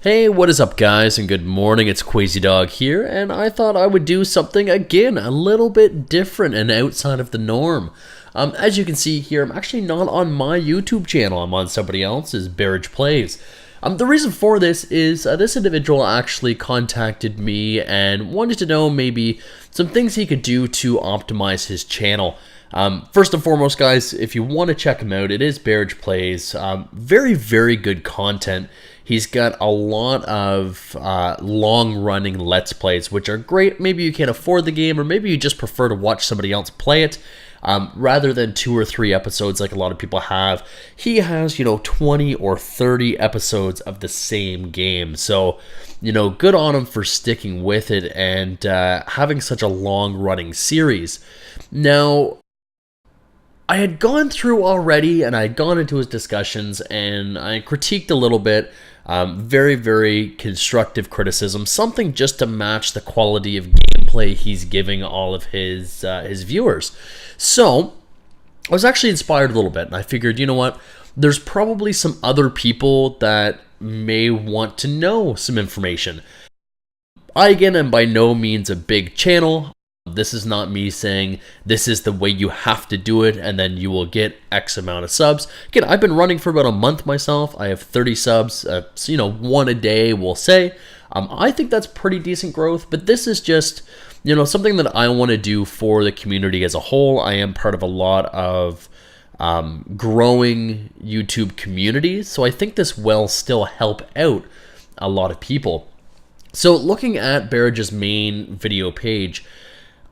Hey, what is up guys, and good morning, it's Qwazy Dog here, and I thought I would do something again a little bit different and outside of the norm. As you can see here, I'm actually not on my YouTube channel, I'm on somebody else's, Bearridges Plays. The reason for this is this individual actually contacted me and wanted to know maybe some things he could do to optimize his channel. First and foremost, guys, if you want to check him out, it is Bearridges Plays. Very, very good content. He's got a lot of long-running Let's Plays, which are great. Maybe you can't afford the game, or maybe you just prefer to watch somebody else play it, rather than 2 or 3 episodes like a lot of people have. He has, 20 or 30 episodes of the same game. So, good on him for sticking with it and having such a long-running series. Now, I had gone through already, and I had gone into his discussions, and I critiqued a little bit. Very, very constructive criticism, something just to match the quality of gameplay he's giving all of his viewers. So, I was actually inspired a little bit, and I figured, you know what, there's probably some other people that may want to know some information. I, again, am by no means a big channel. This is not me saying this is the way you have to do it and then you will get X amount of subs. Again, I've been running for about a month myself. I have 30 subs, so, one a day, we'll say. I think that's pretty decent growth, but this is just, something that I want to do for the community as a whole. I am part of a lot of growing YouTube communities, so I think this will still help out a lot of people. So looking at Bearridges' main video page,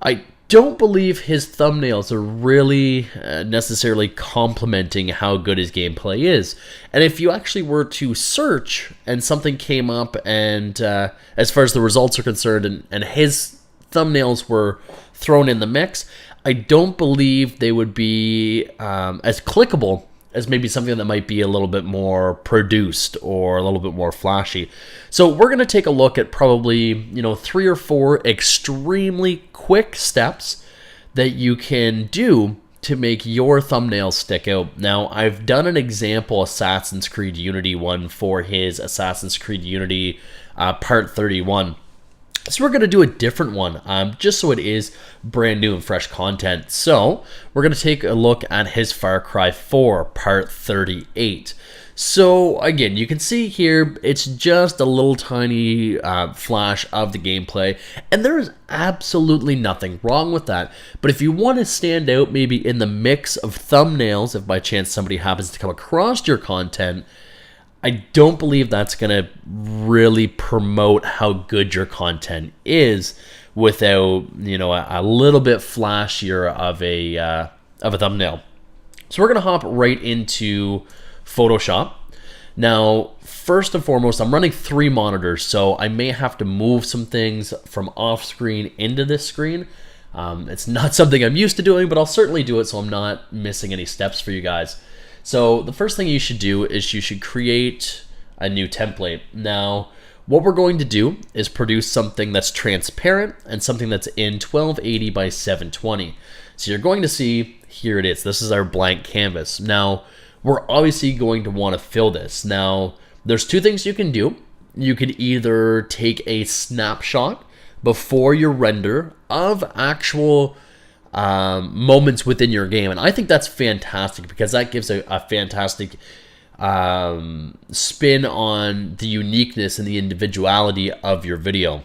I don't believe his thumbnails are really necessarily complimenting how good his gameplay is. And if you actually were to search and something came up and as far as the results are concerned and his thumbnails were thrown in the mix, I don't believe they would be as clickable as maybe something that might be a little bit more produced or a little bit more flashy. So we're going to take a look at probably, 3 or 4 extremely quick steps that you can do to make your thumbnails stick out. Now, I've done an example Assassin's Creed Unity one for his Assassin's Creed Unity Part 31. So we're going to do a different one, just so it is brand new and fresh content. So we're going to take a look at his Far Cry 4 Part 38. So again, you can see here, it's just a little tiny flash of the gameplay, and there is absolutely nothing wrong with that. But if you want to stand out maybe in the mix of thumbnails, if by chance somebody happens to come across your content, I don't believe that's going to really promote how good your content is without, a little bit flashier of a thumbnail. So we're going to hop right into Photoshop. Now, first and foremost, I'm running 3 monitors, so I may have to move some things from off screen into this screen. It's not something I'm used to doing, but I'll certainly do it so I'm not missing any steps for you guys. So the first thing you should do is you should create a new template. Now, what we're going to do is produce something that's transparent and something that's in 1280 by 720. So you're going to see, here it is. This is our blank canvas. Now, we're obviously going to want to fill this. Now, there's 2 things you can do. You could either take a snapshot before your render of actual moments within your game, and I think that's fantastic because that gives a fantastic spin on the uniqueness and the individuality of your video.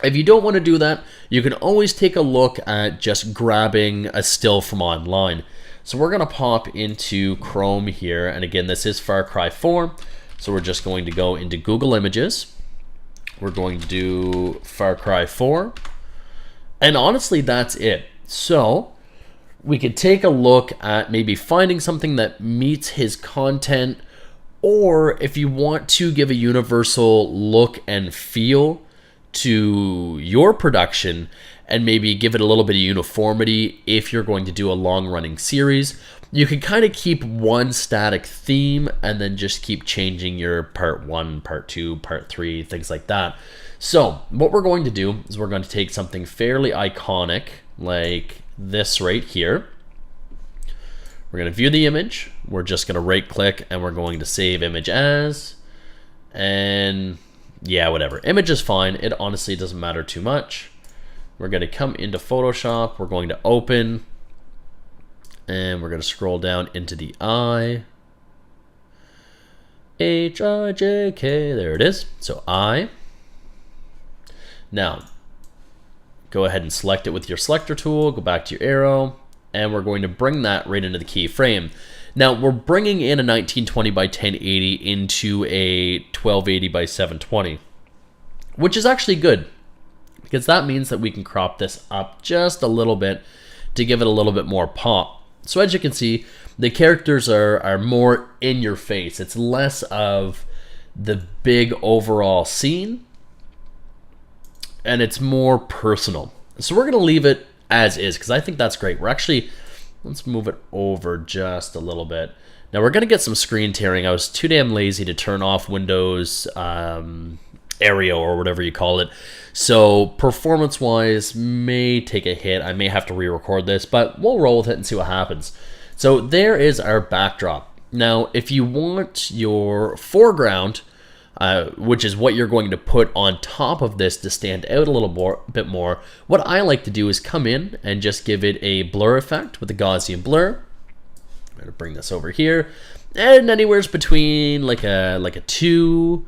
If you don't want to do that, you can always take a look at just grabbing a still from online. So we're going to pop into Chrome here, and again, this is Far Cry 4, so we're just going to go into Google Images. We're going to do Far Cry 4, and honestly, that's it. So we could take a look at maybe finding something that meets his content, or if you want to give a universal look and feel to your production and maybe give it a little bit of uniformity if you're going to do a long-running series, you can kind of keep one static theme and then just keep changing your part 1, part 2, part 3, things like that. So what we're going to do is we're going to take something fairly iconic like this right here. We're going to view the image. We're just going to right click and we're going to save image as. And yeah, whatever. Image is fine. It honestly doesn't matter too much. We're going to come into Photoshop. We're going to open. And we're going to scroll down into the eye. H-I-J-K. There it is. So I. Now, go ahead and select it with your selector tool. Go back to your arrow. And we're going to bring that right into the keyframe. Now, we're bringing in a 1920 by 1080 into a 1280 by 720, which is actually good because that means that we can crop this up just a little bit to give it a little bit more pop. So as you can see, the characters are more in your face. It's less of the big overall scene, and it's more personal. So we're going to leave it as is because I think that's great. We're actually... Let's move it over just a little bit. Now we're going to get some screen tearing. I was too damn lazy to turn off Windows Aereo or whatever you call it. So performance-wise, may take a hit. I may have to re-record this, but we'll roll with it and see what happens. So there is our backdrop. Now, if you want your foreground, which is what you're going to put on top of this to stand out a little bit more, what I like to do is come in and just give it a blur effect with a Gaussian blur. I'm going to bring this over here, and anywhere between like a 2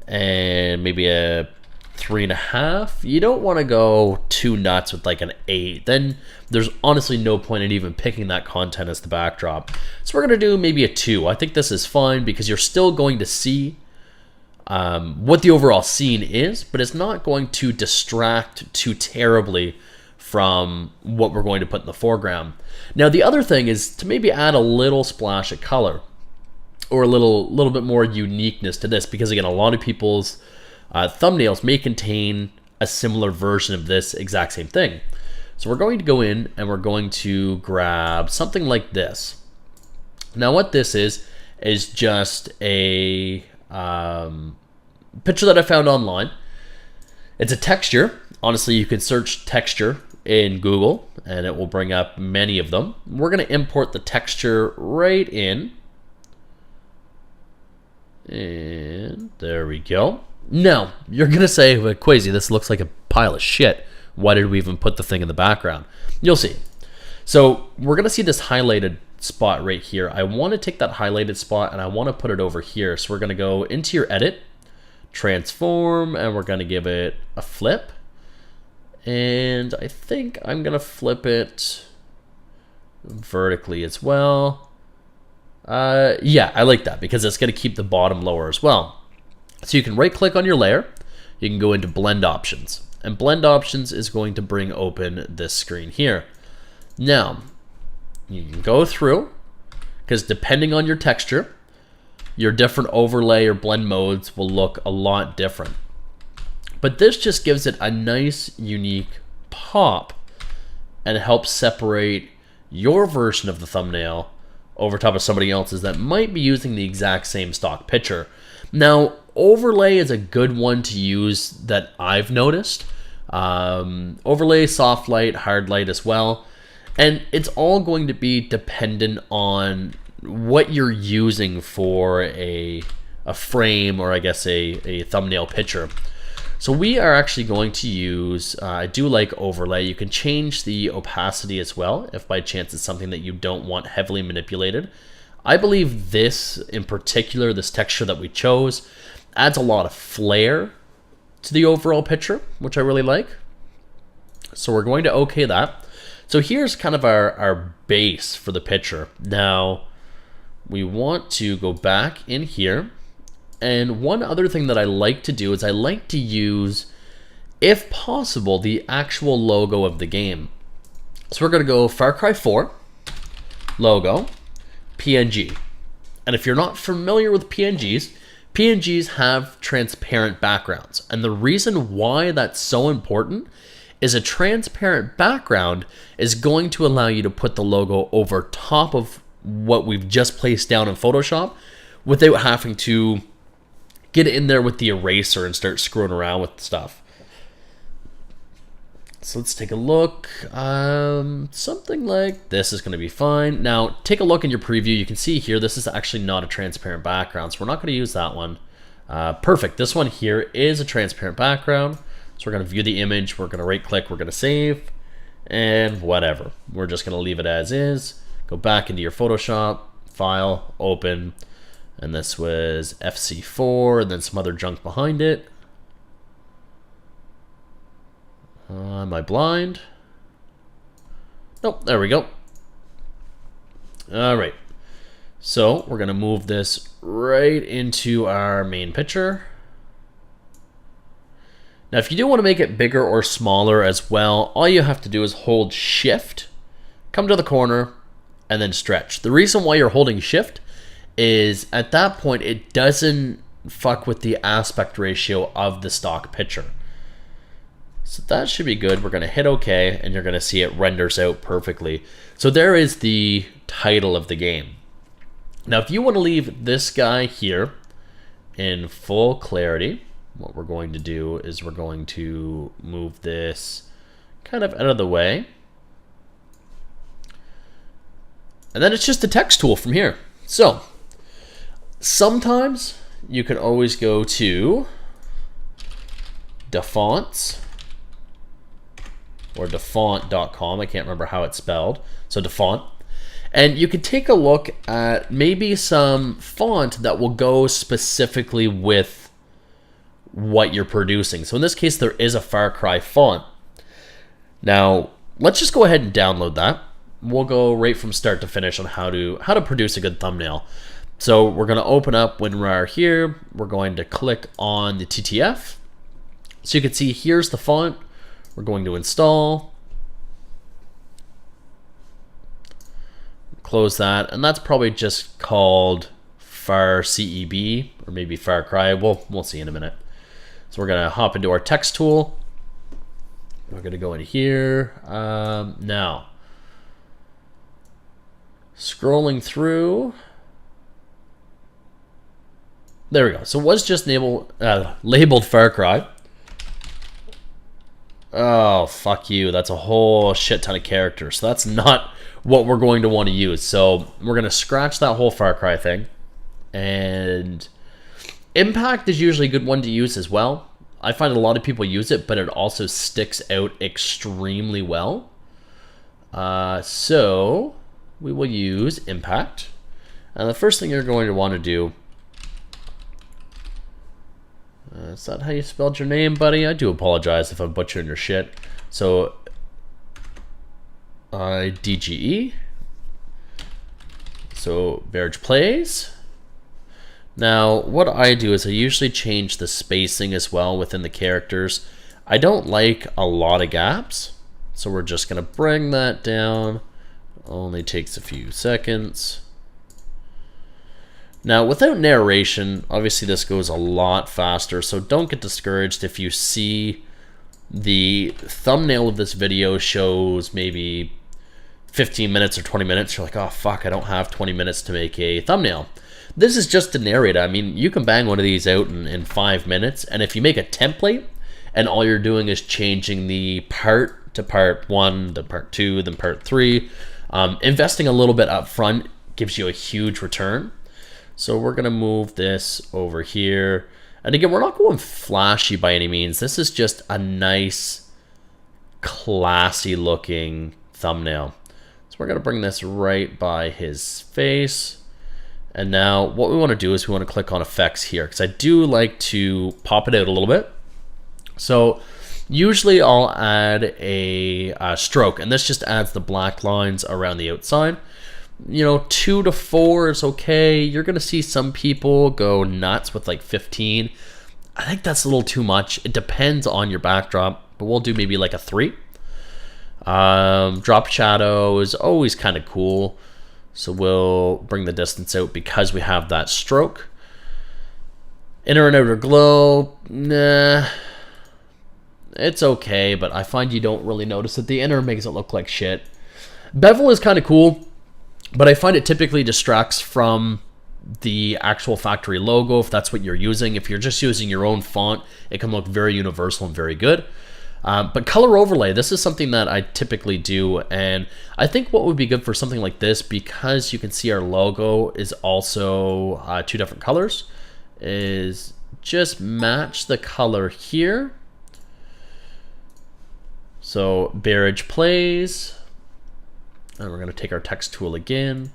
and maybe a 3.5. You don't want to go too nuts with like an 8. Then there's honestly no point in even picking that content as the backdrop. So we're going to do maybe a 2. I think this is fine because you're still going to see what the overall scene is, but it's not going to distract too terribly from what we're going to put in the foreground. Now, the other thing is to maybe add a little splash of color or a little bit more uniqueness to this, because again, a lot of people's thumbnails may contain a similar version of this exact same thing. So we're going to go in and we're going to grab something like this. Now, what this is just a picture that I found online. It's a texture. Honestly, you can search texture in Google and it will bring up many of them. We're going to import the texture right in. And there we go. Now, you're going to say, well, Qwazy, this looks like a pile of shit. Why did we even put the thing in the background? You'll see. So we're going to see this highlighted spot right here. I want to take that highlighted spot and I want to put it over here. So we're going to go into your edit, transform, and we're going to give it a flip. And I think I'm going to flip it vertically as well. Yeah, I like that because it's going to keep the bottom lower as well. So you can right click on your layer. You can go into blend options, and blend options is going to bring open this screen here. Now, you can go through, because depending on your texture, your different overlay or blend modes will look a lot different. But this just gives it a nice, unique pop, and it helps separate your version of the thumbnail over top of somebody else's that might be using the exact same stock picture. Now, overlay is a good one to use that I've noticed. Overlay, soft light, hard light as well. And it's all going to be dependent on what you're using for a frame, or I guess a thumbnail picture. So we are actually going to use, I do like overlay. You can change the opacity as well if by chance it's something that you don't want heavily manipulated. I believe this in particular, this texture that we chose, adds a lot of flair to the overall picture, which I really like. So we're going to OK that. So here's kind of our base for the picture. Now, we want to go back in here. And one other thing that I like to do is I like to use, if possible, the actual logo of the game. So we're going to go Far Cry 4, logo, PNG. And if you're not familiar with PNGs, PNGs have transparent backgrounds. And the reason why that's so important is a transparent background is going to allow you to put the logo over top of what we've just placed down in Photoshop without having to get in there with the eraser and start screwing around with stuff. So let's take a look. Something like this is going to be fine. Now, take a look in your preview. You can see here, this is actually not a transparent background, so we're not going to use that one. Perfect. This one here is a transparent background. So we're going to view the image. We're going to right click. We're going to save. And whatever. We're just going to leave it as is. Go back into your Photoshop. File. Open. And this was FC4. And then some other junk behind it. Am I blind? Nope. There we go. All right. So we're going to move this right into our main picture. Now, if you do want to make it bigger or smaller as well, all you have to do is hold Shift, come to the corner, and then stretch. The reason why you're holding Shift is at that point, it doesn't fuck with the aspect ratio of the stock picture. So that should be good. We're going to hit OK, and you're going to see it renders out perfectly. So there is the title of the game. Now, if you want to leave this guy here in full clarity, what we're going to do is we're going to move this kind of out of the way. And then it's just a text tool from here. So sometimes you can always go to DaFonts or dafont.com. I can't remember how it's spelled. So DaFont. And you can take a look at maybe some font that will go specifically with what you're producing. So in this case, there is a Far Cry font. Now, let's just go ahead and download that. We'll go right from start to finish on how to produce a good thumbnail. So we're going to open up WinRAR here. We're going to click on the TTF. So you can see here's the font. We're going to install. Close that, and that's probably just called Far CEB or maybe Far Cry. We'll see in a minute. So we're gonna hop into our text tool. We're gonna go in here. Now, scrolling through. There we go. So it was just labeled Far Cry. Oh, fuck you. That's a whole shit ton of characters. So that's not what we're going to want to use. So we're going to scratch that whole Far Cry thing. And Impact is usually a good one to use as well. I find a lot of people use it, but it also sticks out extremely well. So we will use Impact. And the first thing you're going to want to do, is that how you spelled your name, buddy? I do apologize if I'm butchering your shit. So DGE. So Bearridges plays. Now what I do is I usually change the spacing as well within the characters. I don't like a lot of gaps, so we're just gonna bring that down. Only takes a few seconds. Now without narration, obviously this goes a lot faster, so don't get discouraged if you see the thumbnail of this video shows maybe 15 minutes or 20 minutes. You're like, oh fuck, I don't have 20 minutes to make a thumbnail. This is just to narrate. I mean, you can bang one of these out in 5 minutes, and if you make a template and all you're doing is changing the part to part 1, then part 2, then part 3, investing a little bit up front gives you a huge return. So we're gonna move this over here. And again, we're not going flashy by any means. This is just a nice, classy looking thumbnail. So we're gonna bring this right by his face. And now what we wanna do is we wanna click on effects here, because I do like to pop it out a little bit. So usually I'll add a stroke, and this just adds the black lines around the outside. You know, 2 to 4 is okay. You're gonna see some people go nuts with like 15. I think that's a little too much. It depends on your backdrop, but we'll do maybe like a 3. Drop shadow is always kind of cool, so we'll bring the distance out because we have that stroke. Inner and outer glow, nah, it's okay, but I find you don't really notice it. The inner makes it look like shit. Bevel is kind of cool, but I find it typically distracts from the actual factory logo if that's what you're using. If you're just using your own font, it can look very universal and very good. But color overlay, this is something that I typically do, and I think what would be good for something like this, because you can see our logo is also 2 different colors, is just match the color here. So Bearridge plays, and we're going to take our text tool again,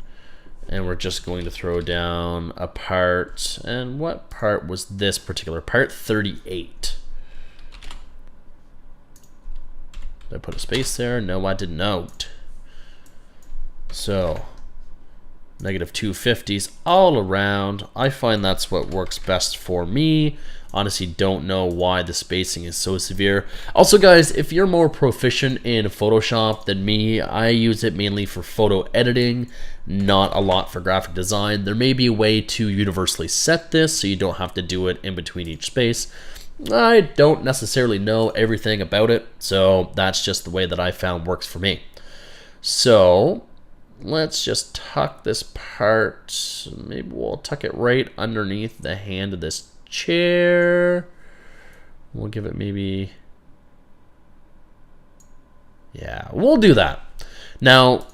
and we're just going to throw down a part. And what part was this particular part? 38. Did I put a space there? No, I did not. So negative 250s all around. I find that's what works best for me. Honestly, don't know why the spacing is so severe. Also, guys, if you're more proficient in Photoshop than me, I use it mainly for photo editing, not a lot for graphic design. There may be a way to universally set this so you don't have to do it in between each space. I don't necessarily know everything about it, so that's just the way that I found works for me. So let's just tuck this part. Maybe we'll tuck it right underneath the hand of this chair. We'll give it maybe, yeah, we'll do that. Now,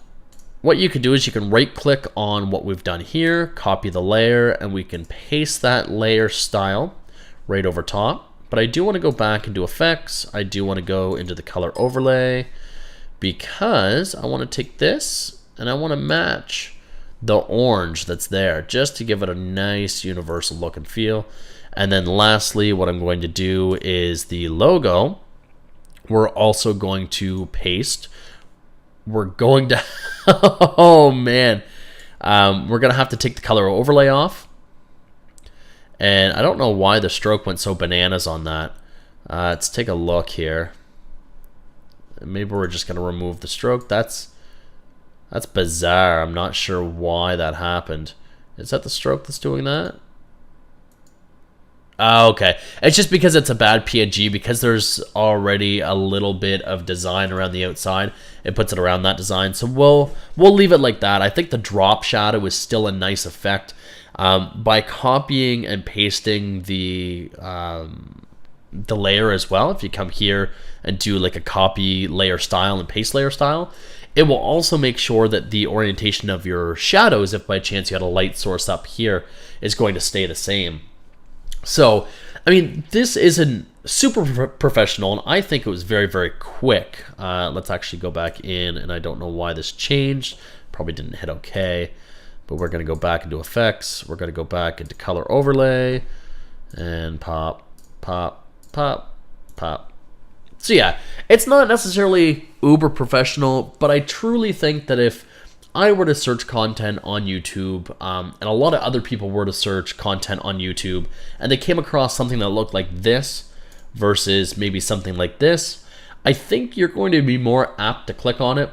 what you can do is you can right click on what we've done here, copy the layer, and we can paste that layer style right over top. But I do want to go back into effects. I do want to go into the color overlay, because I want to take this and I want to match the orange that's there just to give it a nice universal look and feel. And then lastly, what I'm going to do is the logo. We're also going to paste. We're going to, oh man, we're going to have to take the color overlay off. And I don't know why the stroke went so bananas on that. Let's take a look here. Maybe we're just going to remove the stroke. That's bizarre. I'm not sure why that happened. Is that the stroke that's doing that? Oh, okay. It's just because it's a bad PNG, because there's already a little bit of design around the outside. It puts it around that design. So we'll leave it like that. I think the drop shadow is still a nice effect. By copying and pasting the layer as well, if you come here and do like a copy layer style and paste layer style, it will also make sure that the orientation of your shadows, if by chance you had a light source up here, is going to stay the same. So, I mean, this isn't super professional, and I think it was very, very quick. Let's actually go back in, and I don't know why this changed. Probably didn't hit OK. But we're going to go back into effects. We're going to go back into color overlay and pop, pop, pop, pop. So yeah, it's not necessarily uber professional, but I truly think that if I were to search content on YouTube, and a lot of other people were to search content on YouTube, and they came across something that looked like this versus maybe something like this, I think you're going to be more apt to click on it.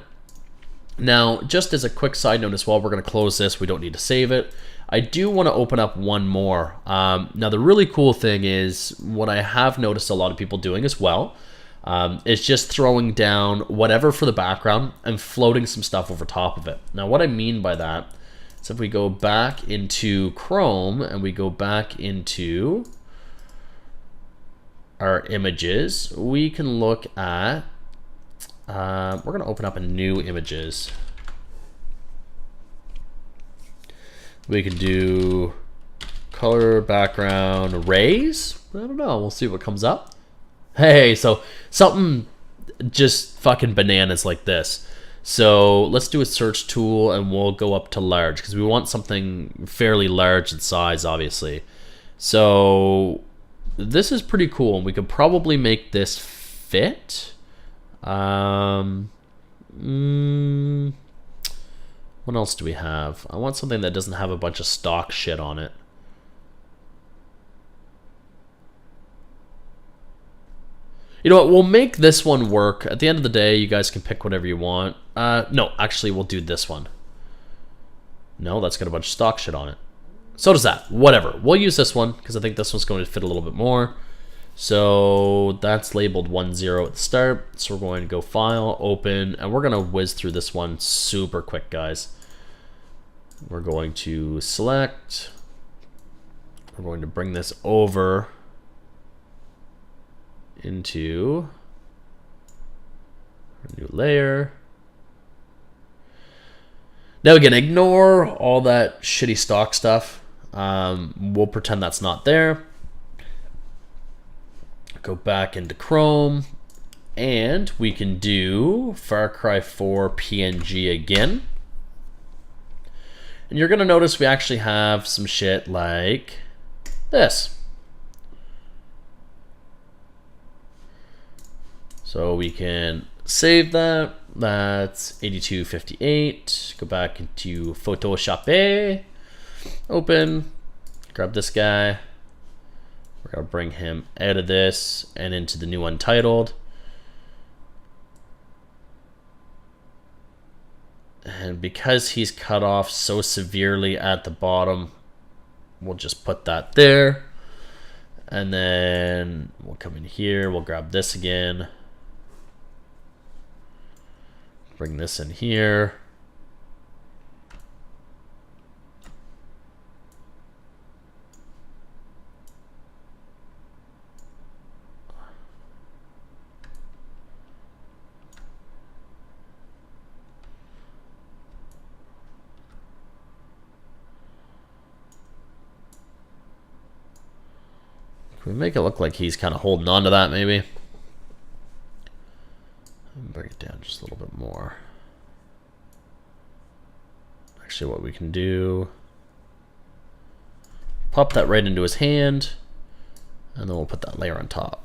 Now, just as a quick side note as well, we're going to close this. We don't need to save it. I do want to open up one more. Now, the really cool thing is what I have noticed a lot of people doing as well is just throwing down whatever for the background and floating some stuff over top of it. Now, what I mean by that is if we go back into Chrome and we go back into our images, we can look at we're going to open up a new images. We can do color background rays. I don't know. We'll see what comes up. Hey, so something just fucking bananas like this. So let's do a search tool and we'll go up to large because we want something fairly large in size, obviously. So this is pretty cool, and we could probably make this fit. What else do we have? I want something that doesn't have a bunch of stock shit on it. You know what? We'll make this one work. At the end of the day, you guys can pick whatever you want. No, actually, we'll do this one. No, that's got a bunch of stock shit on it. So does that. Whatever. We'll use this one because I think this one's going to fit a little bit more. So that's labeled 10 at the start. So we're going to go File, Open, and we're going to whiz through this one super quick, guys. We're going to select. We're going to bring this over into a new layer. Now again, ignore all that shitty stock stuff. We'll pretend that's not there. Go back into Chrome, and we can do Far Cry 4 PNG again. And you're going to notice we actually have some shit like this. So we can save that. That's 8258. Go back into Photoshop, open, grab this guy. We're going to bring him out of this and into the new Untitled. And because he's cut off so severely at the bottom, we'll just put that there. And then we'll come in here, we'll grab this again. Bring this in here. Can we make it look like he's kind of holding on to that, maybe? Bring it down just a little bit more. Actually, what we can do, pop that right into his hand, and then we'll put that layer on top.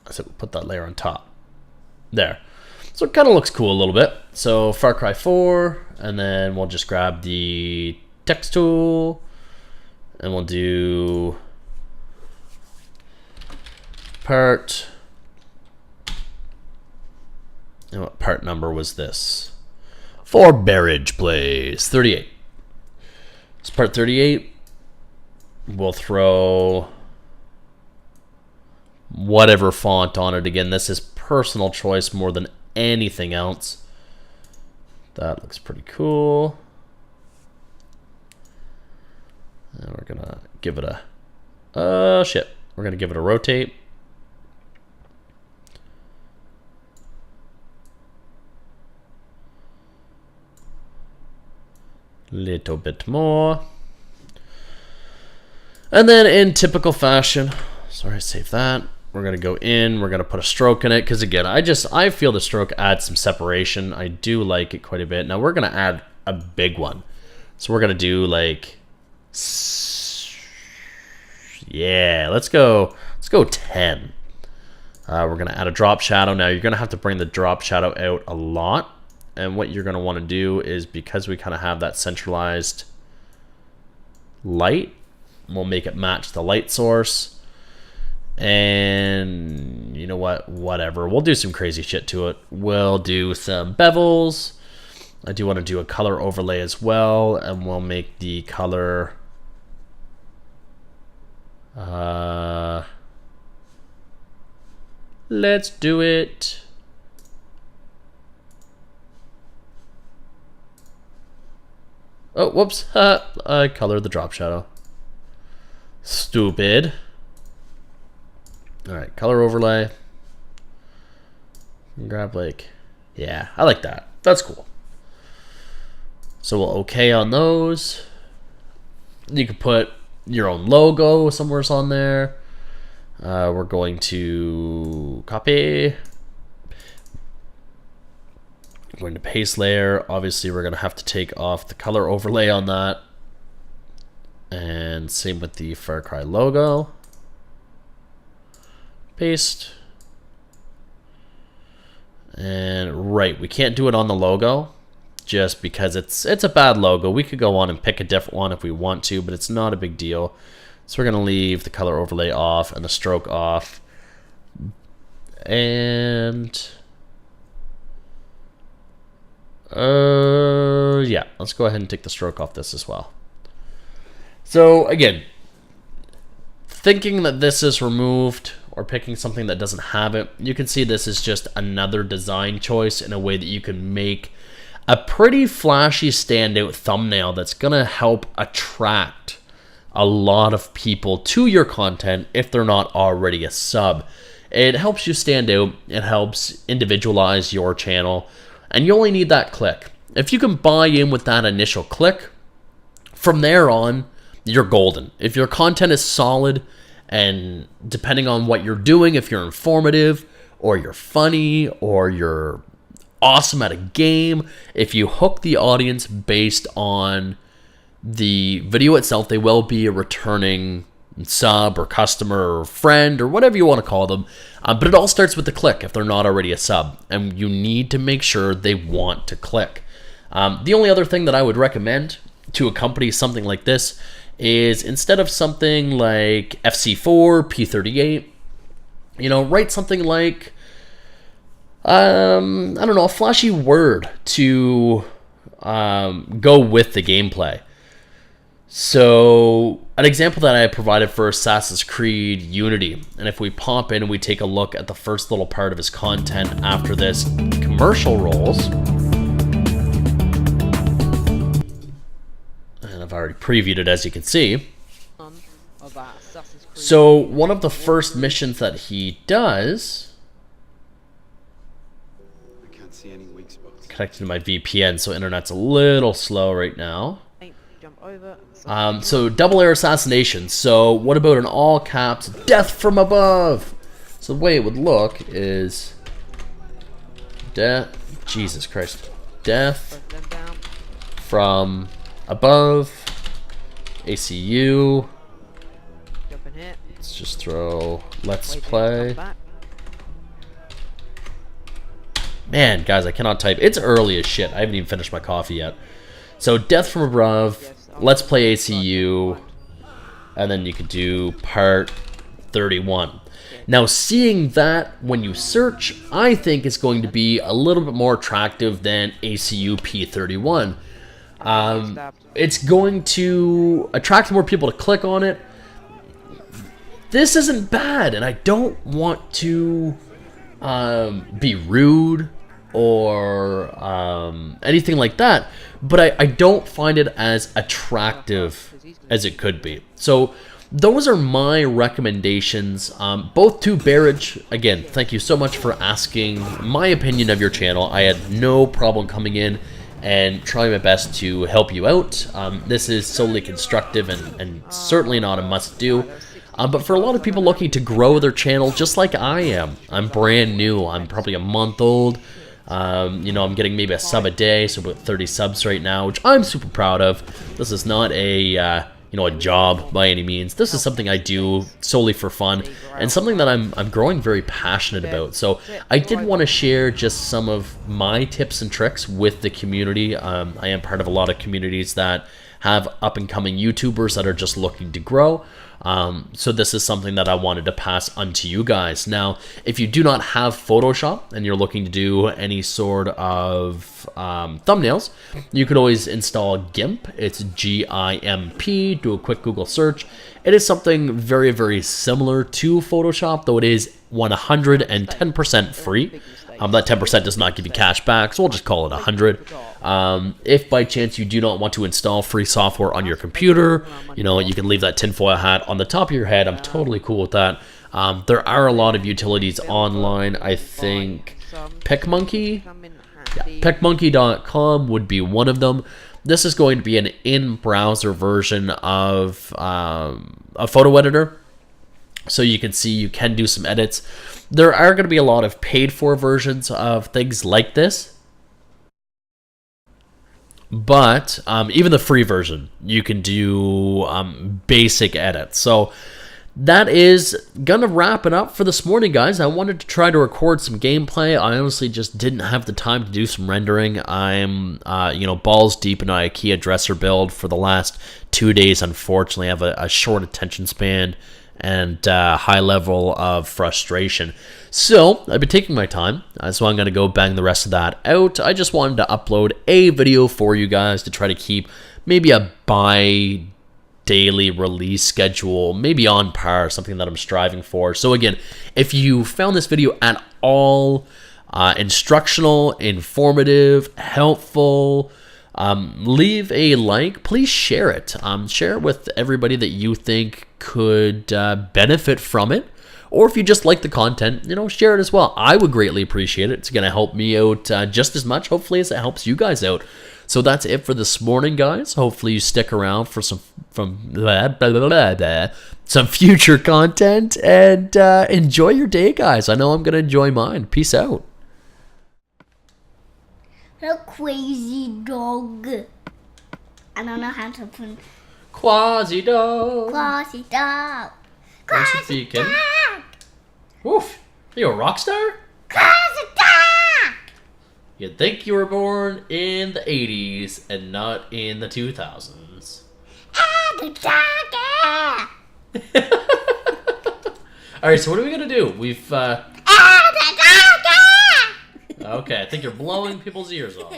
I said we'll put that layer on top. There. So it kind of looks cool a little bit. So Far Cry 4, and then we'll just grab the text tool, and we'll do part. And what part number was this? For Bearridges, 38. It's part 38. We'll throw whatever font on it. Again, this is personal choice more than anything else. That looks pretty cool. And we're gonna give it a we're gonna give it a rotate. Little bit more. And then in typical fashion, sorry, save that. We're gonna go in, we're gonna put a stroke in it, because again, I feel the stroke adds some separation. I do like it quite a bit. Now we're gonna add a big one. So we're gonna do like, yeah, let's go 10. We're gonna add a drop shadow. Now you're gonna have to bring the drop shadow out a lot. And what you're going to want to do is, because we kind of have that centralized light, we'll make it match the light source. And you know what? Whatever. We'll do some crazy shit to it. We'll do some bevels. I do want to do a color overlay as well. And we'll make the color... let's do it. Oh, whoops. I colored the drop shadow. Stupid. Alright, color overlay. Grab like... yeah, I like that. That's cool. So we'll OK on those. You could put your own logo somewhere on there. We're going to copy. Going to paste layer. Obviously we're going to have to take off the color overlay on that, and same with the Far Cry logo. Paste. And right, we can't do it on the logo just because it's a bad logo. We could go on and pick a different one if we want to, but it's not a big deal. So we're going to leave the color overlay off and the stroke off. And yeah, let's go ahead and take the stroke off this as well. So again, thinking that this is removed or picking something that doesn't have it, you can see this is just another design choice in a way that you can make a pretty flashy standout thumbnail that's gonna help attract a lot of people to your content if they're not already a sub. It helps you stand out, it helps individualize your channel, and you only need that click. If you can buy in with that initial click, from there on, you're golden. If your content is solid And depending on what you're doing, if you're informative or you're funny or you're awesome at a game, if you hook the audience based on the video itself, they will be a returning sub or customer or friend or whatever you want to call them. But it all starts with the click if they're not already a sub, and you need to make sure they want to click. The only other thing that I would recommend to accompany something like this is, instead of something like FC4, P38, you know, write something like, I don't know, a flashy word to go with the gameplay. So an example that I provided for Assassin's Creed Unity, and if we pop in and we take a look at the first little part of his content after this commercial rolls, and I've already previewed it, as you can see. So one of the first missions that he does, I can't see any weak spots. Connected to my VPN, so internet's a little slow right now. So double air assassination. So what about an all caps death from above? So the way it would look is Jesus Christ, death from above, ACU. Let's just throw let's play. Man, guys, I cannot type. It's early as shit. I haven't even finished my coffee yet. So death from above, let's play ACU, and then you could do part 31. Now, seeing that when you search, I think it's going to be a little bit more attractive than ACU P31. It's going to attract more people to click on it. This isn't bad, and I don't want to be rude or anything like that, but I don't find it as attractive as it could be. So those are my recommendations, both to Bearridge. Again, thank you so much for asking my opinion of your channel. I had no problem coming in and trying my best to help you out. This is solely constructive and certainly not a must-do. But for a lot of people looking to grow their channel, just like I am, I'm brand new. I'm probably a month old. You know, I'm getting maybe a sub a day, so about 30 subs right now, which I'm super proud of. This is not a you know, a job by any means. This is something I do solely for fun, and something that I'm growing very passionate about. So I did want to share just some of my tips and tricks with the community. I am part of a lot of communities that have up-and-coming YouTubers that are just looking to grow. So this is something that I wanted to pass on to you guys. Now, if you do not have Photoshop and you're looking to do any sort of thumbnails, you could always install GIMP. It's G-I-M-P. Do a quick Google search. It is something very, very similar to Photoshop, though it is 110% free. That 10% does not give you cash back, so we'll just call it 100. If by chance you do not want to install free software on your computer, you know, you can leave that tinfoil hat on the top of your head. I'm totally cool with that. There are a lot of utilities online. I think PicMonkey, PicMonkey.com would be one of them. This is going to be an in-browser version of a photo editor. So you can see you can do some edits. There are going to be a lot of paid-for versions of things like this. But even the free version, you can do basic edits. So that is going to wrap it up for this morning, guys. I wanted to try to record some gameplay. I honestly just didn't have the time to do some rendering. I'm, you know, balls deep in an IKEA dresser build for the last 2 days. Unfortunately, I have a short attention span and high level of frustration. So I've been taking my time, so I'm going to go bang the rest of that out. I just wanted to upload a video for you guys to try to keep maybe a bi-daily release schedule, maybe on par, something that I'm striving for. So again, if you found this video at all instructional, informative, helpful, leave a like. Please share it. Share it with everybody that you think could benefit from it. Or if you just like the content, you know, share it as well. I would greatly appreciate it. It's going to help me out just as much, hopefully, as it helps you guys out. So that's it for this morning, guys. Hopefully you stick around for some some future content, and enjoy your day, guys. I know I'm gonna enjoy mine. Peace out. The Qwazy dog. I don't know how to put Qwazy dog. Qwazy dog. Thanks for Qwazy speaking. dog. Woof. Are you a rock star? Qwazy dog. You'd think you were born in the 80s and not in the 2000s. The dog. Alright, so what are we gonna do? We've, The dog. okay, I think you're blowing people's ears off.